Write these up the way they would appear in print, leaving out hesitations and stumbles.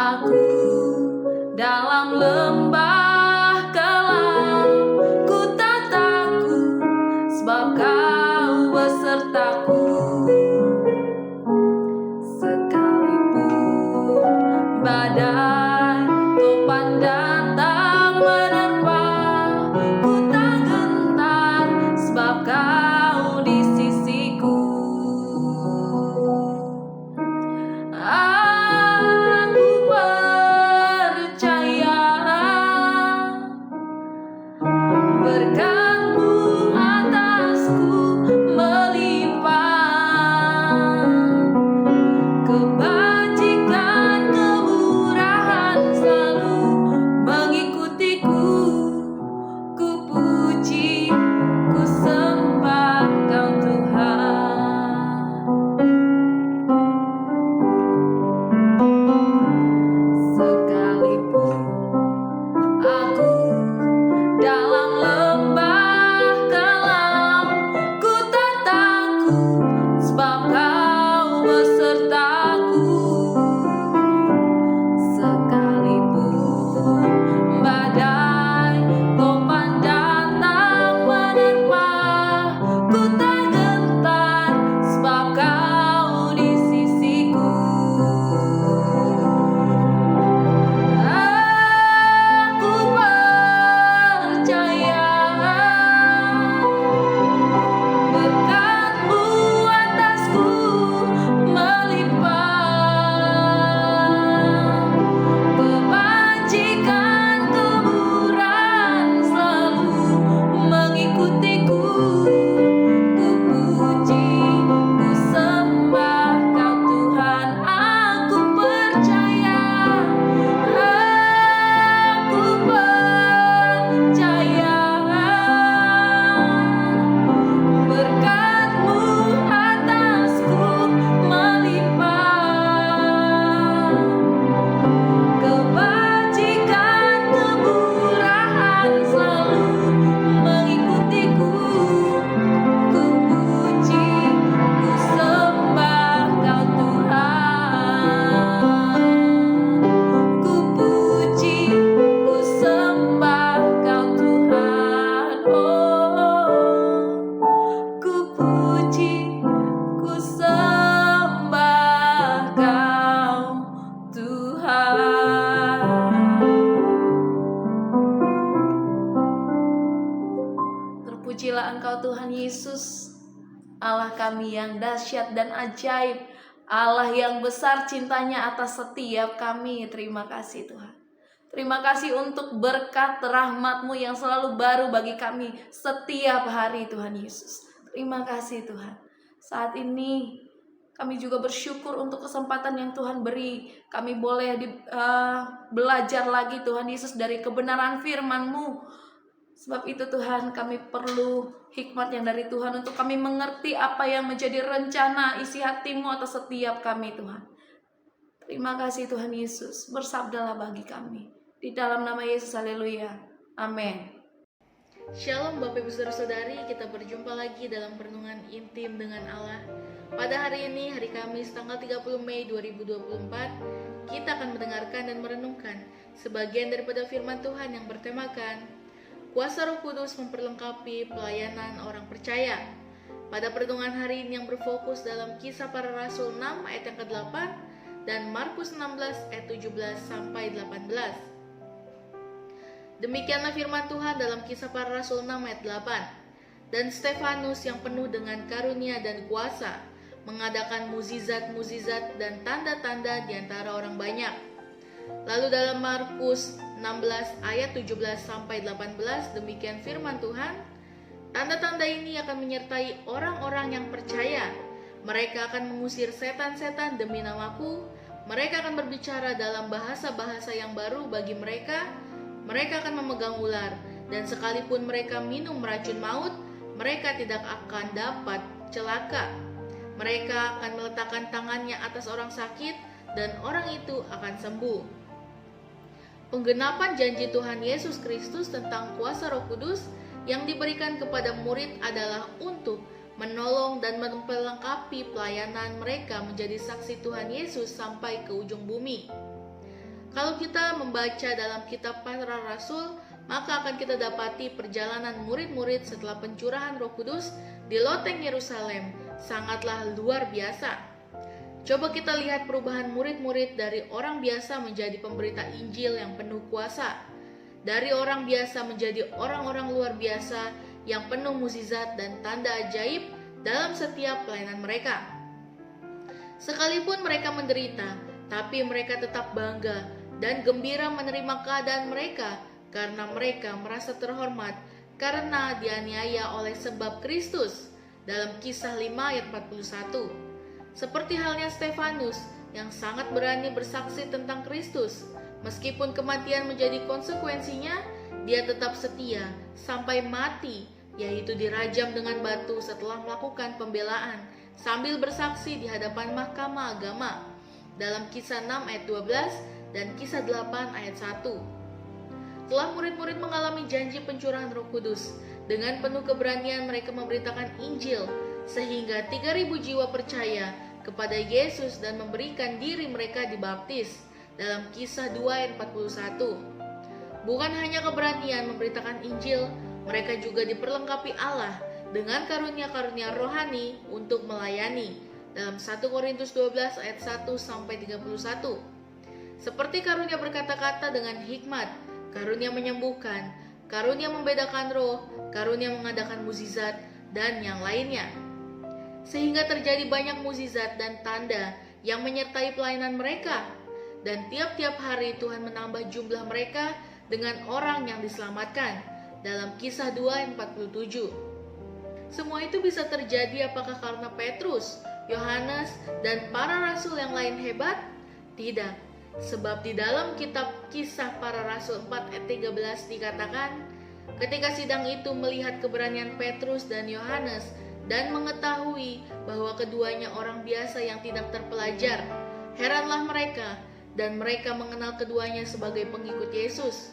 Aku dalam lembah kelam, ku tak takut, sebab Kau besertaku. Sekalipun badai topan datang menerpa, ku tak gentar, sebab Kau di sisiku. Aku percaya berkat-Mu atasku melimpah, kebajikan kemurahan selalu mengikutiku. Ku puji, ku sembah Kau Tuhan. Sekalipun aku dalam lembah kelam, ku tak takut, sebab Kau besertaku. Sekalipun badai topan datang menerpa, ku tak gentar, sebab Kau di sisiku. Aku percaya berkat-Mu atasku melimpah, kebajikan kemurahan selalu mengikutiku. Ku puji, ku sembah Kau Tuhan. Aku percaya, aku percaya berkat-Mu atasku melimpah, kebajikan kemurahan selalu mengikutiku. Ku puji, ku sembah Kau Tuhan. Ku puji, ku sembah Kau Tuhan. Oh, ku puji, ku sembah Kau Tuhan. Terpujilah Engkau Tuhan Yesus, Allah kami yang dahsyat dan ajaib, Allah yang besar cintanya atas setiap kami. Terima kasih Tuhan. Terima kasih untuk berkat rahmat-Mu yang selalu baru bagi kami setiap hari Tuhan Yesus. Terima kasih Tuhan. Saat ini kami juga bersyukur untuk kesempatan yang Tuhan beri. Kami boleh belajar lagi Tuhan Yesus dari kebenaran firman-Mu. Sebab itu Tuhan, kami perlu hikmat yang dari Tuhan untuk kami mengerti apa yang menjadi rencana isi hati-Mu atas setiap kami Tuhan. Terima kasih Tuhan Yesus, bersabdalah bagi kami. Di dalam nama Yesus, haleluya. Amin. Shalom Bapak Ibu Saudara-saudari, kita berjumpa lagi dalam perenungan intim dengan Allah. Pada hari ini, hari Kamis tanggal 30 Mei 2024, kita akan mendengarkan dan merenungkan sebagian daripada firman Tuhan yang bertemakan Kuasa Roh Kudus memperlengkapi pelayanan orang percaya. Pada perenungan hari ini yang berfokus dalam Kisah Para Rasul 6 ayat yang ke-8 dan Markus 16 ayat 17 sampai 18. Demikianlah firman Tuhan dalam Kisah Para Rasul 6 ayat 8. Dan Stefanus yang penuh dengan karunia dan kuasa mengadakan mukjizat-mukjizat dan tanda-tanda di antara orang banyak. Lalu dalam Markus 16 ayat 17 sampai 18 demikian firman Tuhan. Tanda-tanda ini akan menyertai orang-orang yang percaya. Mereka akan mengusir setan-setan demi namaku. Mereka akan berbicara dalam bahasa-bahasa yang baru bagi mereka. Mereka akan memegang ular, dan sekalipun mereka minum racun maut, mereka tidak akan dapat celaka. Mereka akan meletakkan tangannya atas orang sakit, dan orang itu akan sembuh. Penggenapan janji Tuhan Yesus Kristus tentang kuasa Roh Kudus yang diberikan kepada murid adalah untuk menolong dan memperlengkapi pelayanan mereka menjadi saksi Tuhan Yesus sampai ke ujung bumi. Kalau kita membaca dalam kitab Para Rasul, maka akan kita dapati perjalanan murid-murid setelah pencurahan Roh Kudus di loteng Yerusalem sangatlah luar biasa. Coba kita lihat perubahan murid-murid dari orang biasa menjadi pemberita Injil yang penuh kuasa. Dari orang biasa menjadi orang-orang luar biasa yang penuh mukjizat dan tanda ajaib dalam setiap pelayanan mereka. Sekalipun mereka menderita, tapi mereka tetap bangga dan gembira menerima keadaan mereka karena mereka merasa terhormat karena dianiaya oleh sebab Kristus dalam Kisah 5 ayat 41. Seperti halnya Stefanus yang sangat berani bersaksi tentang Kristus, meskipun kematian menjadi konsekuensinya, dia tetap setia sampai mati, yaitu dirajam dengan batu setelah melakukan pembelaan sambil bersaksi di hadapan mahkamah agama dalam Kisah 6 ayat 12 dan Kisah 8 ayat 1. Setelah murid-murid mengalami janji pencurahan Roh Kudus, dengan penuh keberanian mereka memberitakan Injil sehingga 3.000 jiwa percaya kepada Yesus dan memberikan diri mereka dibaptis dalam Kisah 2 ayat 41. Bukan hanya keberanian memberitakan Injil, mereka juga diperlengkapi Allah dengan karunia-karunia rohani untuk melayani dalam 1 Korintus 12 ayat 1 sampai 31. Seperti karunia berkata-kata dengan hikmat, karunia menyembuhkan, karunia membedakan roh, karunia mengadakan mukjizat, dan yang lainnya. Sehingga terjadi banyak mukjizat dan tanda yang menyertai pelayanan mereka. Dan tiap-tiap hari Tuhan menambah jumlah mereka dengan orang yang diselamatkan dalam Kisah 2 ayat 47. Semua itu bisa terjadi apakah karena Petrus, Yohanes, dan para rasul yang lain hebat? Tidak, sebab di dalam kitab Kisah Para Rasul 4 ayat 13 dikatakan, ketika sidang itu melihat keberanian Petrus dan Yohanes dan mengetahui bahwa keduanya orang biasa yang tidak terpelajar, heranlah mereka dan mereka mengenal keduanya sebagai pengikut Yesus.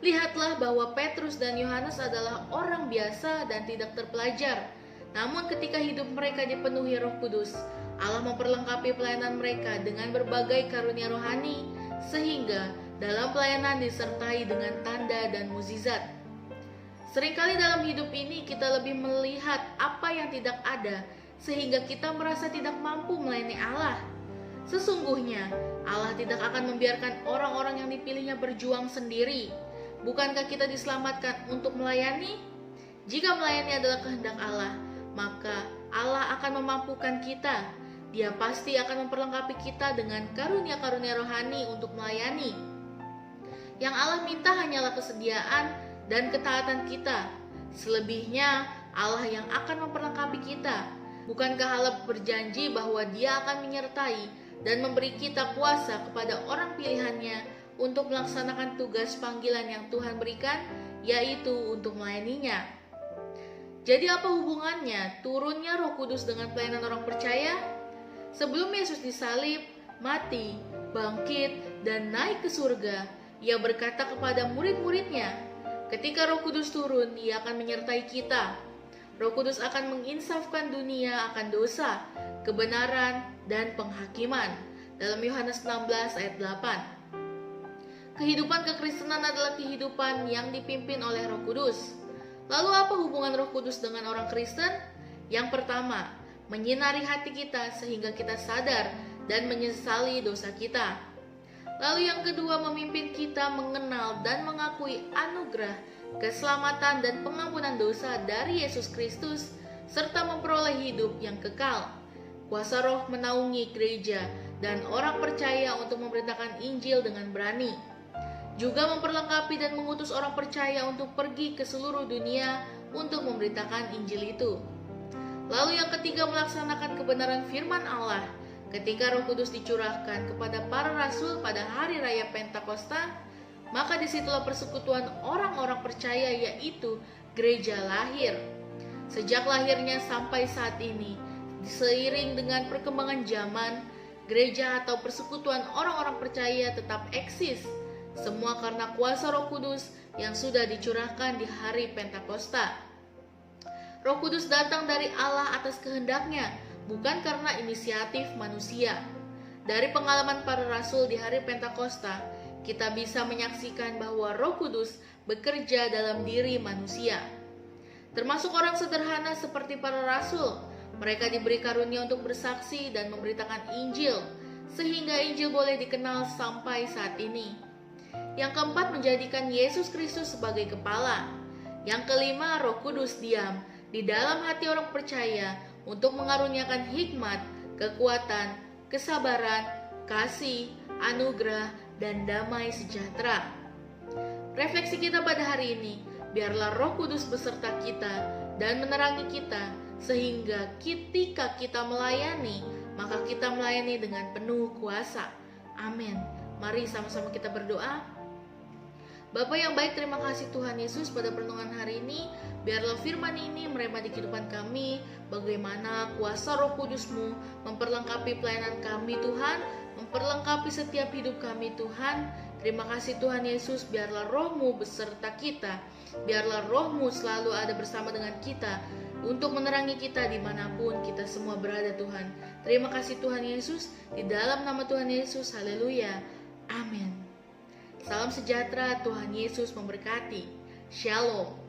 Lihatlah bahwa Petrus dan Yohanes adalah orang biasa dan tidak terpelajar. Namun ketika hidup mereka dipenuhi Roh Kudus, Allah memperlengkapi pelayanan mereka dengan berbagai karunia rohani, sehingga dalam pelayanan disertai dengan tanda dan mukjizat. Seringkali dalam hidup ini kita lebih melihat apa yang tidak ada, sehingga kita merasa tidak mampu melayani Allah. Sesungguhnya Allah tidak akan membiarkan orang-orang yang dipilihnya berjuang sendiri. Bukankah kita diselamatkan untuk melayani? Jika melayani adalah kehendak Allah, maka Allah akan memampukan kita. Dia pasti akan memperlengkapi kita dengan karunia-karunia rohani untuk melayani. Yang Allah minta hanyalah kesediaan dan ketaatan kita. Selebihnya Allah yang akan memperlengkapi kita. Bukankah Allah berjanji bahwa Dia akan menyertai dan memberi kita kuasa kepada orang pilihannya untuk melaksanakan tugas panggilan yang Tuhan berikan, yaitu untuk melayaninya. Jadi apa hubungannya turunnya Roh Kudus dengan pelayanan orang percaya? Sebelum Yesus disalib, mati, bangkit, dan naik ke surga, Ia berkata kepada murid-muridnya, ketika Roh Kudus turun, Ia akan menyertai kita. Roh Kudus akan menginsafkan dunia akan dosa, kebenaran, dan penghakiman. Dalam Yohanes 16 ayat 8. Kehidupan kekristenan adalah kehidupan yang dipimpin oleh Roh Kudus. Lalu apa hubungan Roh Kudus dengan orang Kristen? Yang pertama, menyinari hati kita sehingga kita sadar dan menyesali dosa kita. Lalu yang kedua, memimpin kita mengenal dan mengakui anugerah, keselamatan dan pengampunan dosa dari Yesus Kristus, serta memperoleh hidup yang kekal. Kuasa Roh menaungi gereja dan orang percaya untuk memberitakan Injil dengan berani. Juga memperlengkapi dan mengutus orang percaya untuk pergi ke seluruh dunia untuk memberitakan Injil itu. Lalu yang ketiga, melaksanakan kebenaran firman Allah. Ketika Roh Kudus dicurahkan kepada para rasul pada hari raya Pentakosta, maka disitulah persekutuan orang-orang percaya, yaitu gereja lahir. Sejak lahirnya sampai saat ini, seiring dengan perkembangan zaman, gereja atau persekutuan orang-orang percaya tetap eksis. Semua karena kuasa Roh Kudus yang sudah dicurahkan di hari Pentakosta. Roh Kudus datang dari Allah atas kehendaknya, bukan karena inisiatif manusia. Dari pengalaman para rasul di hari Pentakosta, kita bisa menyaksikan bahwa Roh Kudus bekerja dalam diri manusia. Termasuk orang sederhana seperti para rasul, mereka diberi karunia untuk bersaksi dan memberitakan Injil, sehingga Injil boleh dikenal sampai saat ini. Yang keempat, menjadikan Yesus Kristus sebagai kepala. Yang kelima, Roh Kudus diam di dalam hati orang percaya untuk mengaruniakan hikmat, kekuatan, kesabaran, kasih, anugerah, dan damai sejahtera. Refleksi kita pada hari ini, biarlah Roh Kudus beserta kita dan menerangi kita, sehingga ketika kita melayani, maka kita melayani dengan penuh kuasa. Amin. Mari sama-sama kita berdoa. Bapa yang baik, terima kasih Tuhan Yesus pada pertemuan hari ini. Biarlah firman ini merema di kehidupan kami, bagaimana kuasa Roh Kudus-Mu memperlengkapi pelayanan kami Tuhan, memperlengkapi setiap hidup kami Tuhan. Terima kasih Tuhan Yesus, biarlah Roh-Mu beserta kita, biarlah Roh-Mu selalu ada bersama dengan kita, untuk menerangi kita dimanapun kita semua berada Tuhan. Terima kasih Tuhan Yesus, di dalam nama Tuhan Yesus, haleluya, amin. Salam sejahtera, Tuhan Yesus memberkati. Shalom.